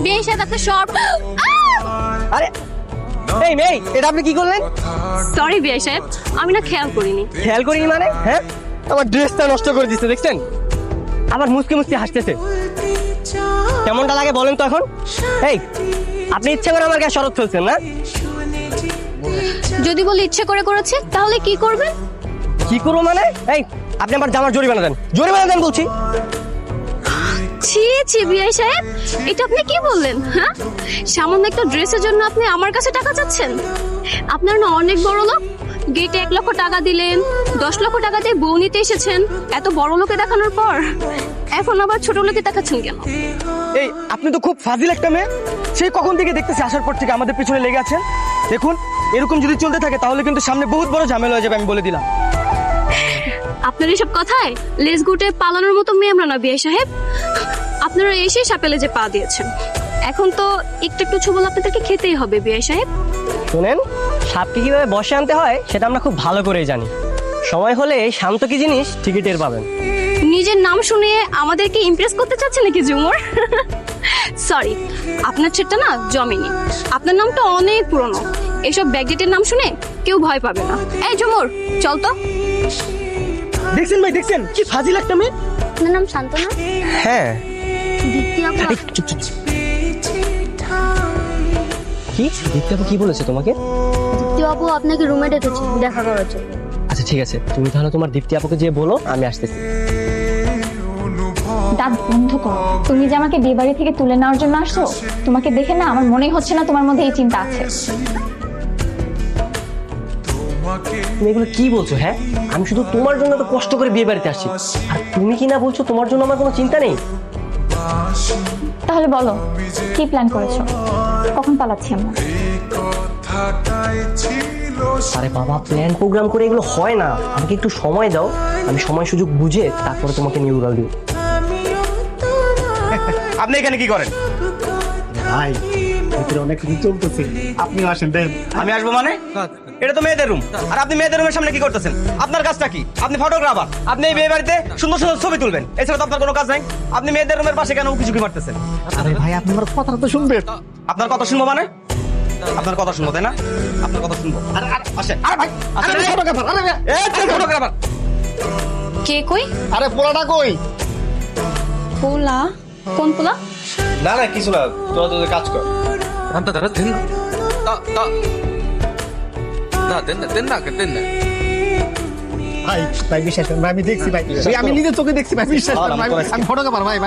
বিয়ে সাথে আপনার শর্ট। আরে এই মেয়ে, এটা আপনি কি করলেন? সরি বিয়ে সাহেব, আমি না খেয়াল করিনি। খেয়াল করিনি মানে? হ্যাঁ, আমার ড্রেসটা নষ্ট করে দিচ্ছে, দেখছেন? আবার মুসকে মুসকে হাসতেছে। কেমনটা লাগে বলেন তো এখন? এই, আপনি ইচ্ছে করে আমার গায়ে শরৎ ফেলছেন না? যদি বলি ইচ্ছে করে করেছে, তাহলে কি করবেন? কি করবো মানে? এই, আপনি আমার জামার জরিমানা দেন, জরিমানা দেন বলছি। ছি ছি বিয়ে সাহেব, এটা আপনি কি বললেন? হ্যাঁ, সামান্য একটা ড্রেসের জন্য আপনি আমার কাছে টাকা চাচ্ছেন? আপনার না অনেক বড় লোক, গেটে 1 লক্ষ টাকা দিলেন, 10 লক্ষ টাকা দিয়ে বউ নিতে এসেছেন। এত বড় লোকে দেখানোর পর এখন আবার ছোট লোকে দেখাচ্ছেন কেন? এই, আপনি তো খুব ফাজিল একটা মেয়ে। সেই কখন থেকে দেখতেছি আসার পর থেকে আমাদের পিছনে লেগে আছেন। দেখুন, এরকম যদি চলতে থাকে তাহলে কিন্তু সামনে বহুত বড় ঝামেলা হয়ে যাবে, আমি বলে দিলাম। আপনার এসব কথায় লেজ গুটে পালানোর মতো মেয়ে আমরা না বিয়ে সাহেব। আপনারা এসে সাপেলে যে পা দিয়েছেন, এখন তো একটু একটু ছবল আপনাদেরকে খেতেই হবে বিয়ে সাহেব। শুনেন, সাপকে কিভাবে বসে আনতে হয় সেটা আমরা খুব ভালো করেই জানি। সময় হলে এই শান্ত কি জিনিস ঠিকই টের পাবেন। নিজের নাম শুনিয়ে আমাদেরকে ইমপ্রেস করতে চাচ্ছে নাকি ঝুমুর? সরি, আপনার ছেলেটা না জমেনি। আপনার নামটা অনেক পুরনো, এসব ব্যাকডেটের নাম শুনে কেউ ভয় পাবে না। এই ঝুমুর, চল তো। দেখছেন ভাই, দেখছেন কি ফাজিল একটা মেয়ে। আপনার নাম শান্তনা? হ্যাঁ। দ্বিতীয় এই, চুপ চুপ। কি দীপ্তি আপু কি বলেছে তোমাকে? আপু আপনাকে রুমে ডেকেছে দেখা করার জন্য। আচ্ছা ঠিক আছে, তুমি তাহলে তোমার দীপ্তি আপুকে যেয়ে বলো আমি আসতেছি। দাঁত বন্ধ করো। তুমি যে আমাকে বিয়ে বাড়ি থেকে তুলে নেওয়ার জন্য আসছো, তোমাকে দেখে না আমার মনেই হচ্ছে না তোমার মধ্যে এই চিন্তা আছে। তুমি এগুলো কি বলছো? হ্যাঁ, আমি শুধু তোমার জন্য তো কষ্ট করে বিয়ে বাড়িতে আসছি, আর তুমি কি না বলছো তোমার জন্য আমার কোনো চিন্তা নেই? তাহলে বলো, কি প্ল্যান করেছো? কখন পালাচ্ছি আমরা? আরে বাবা, প্ল্যান প্রোগ্রাম করে এগুলো হয় না। আমাকে একটু সময় দাও, আমি সময় সুযোগ বুঝে তারপরে তোমাকে নিয়ে উড়াল দিব। আপনি এখানে কি করেন? ভাই, ভিতরে অনেক কিছু চলতেছে, আপনি আসেন দেন। আমি আসবো মানে? এটা তো মেয়েদের রুম, আর আপনি মেয়েদের রুমের সামনে কি করতেছেন? আপনার কাজটা কি? আপনি ফটোগ্রাফার, আপনি এই বিয়ে বাড়িতে সুন্দর সুন্দর ছবি তুলবেন, এছাড়া তো আপনার কোনো কাজ নাই। আপনি মেয়েদের রুমের পাশে কেন কিছু কি মারতেছেন? আরে ভাই, আপনি আমার কথাটা তো শুনবেন। আপনার কথা শুনবো মানে? আপনার কথা শুনবো তাই না? আপনার কথা শুনবো। আসেন। আরে ভাই, আসেন। আরে ফটোগ্রাফার, আরে ভাই। এই তুই ফটোগ্রাফার। কে কই? আরে পোলাটা কই? পোলা? কোন পোলা? না না কিছু না, তোরা তোদের কাজ কর। 한다 나라 된다 된다 ভাই, ভাই বিশ্বাস করেন ভাই, আমি দেখছি ভাই, আমি নিজের চোখে দেখছি ভাই, বিশ্বাস করেন ভাই, আমি ফটোগ্রাফার ভাই।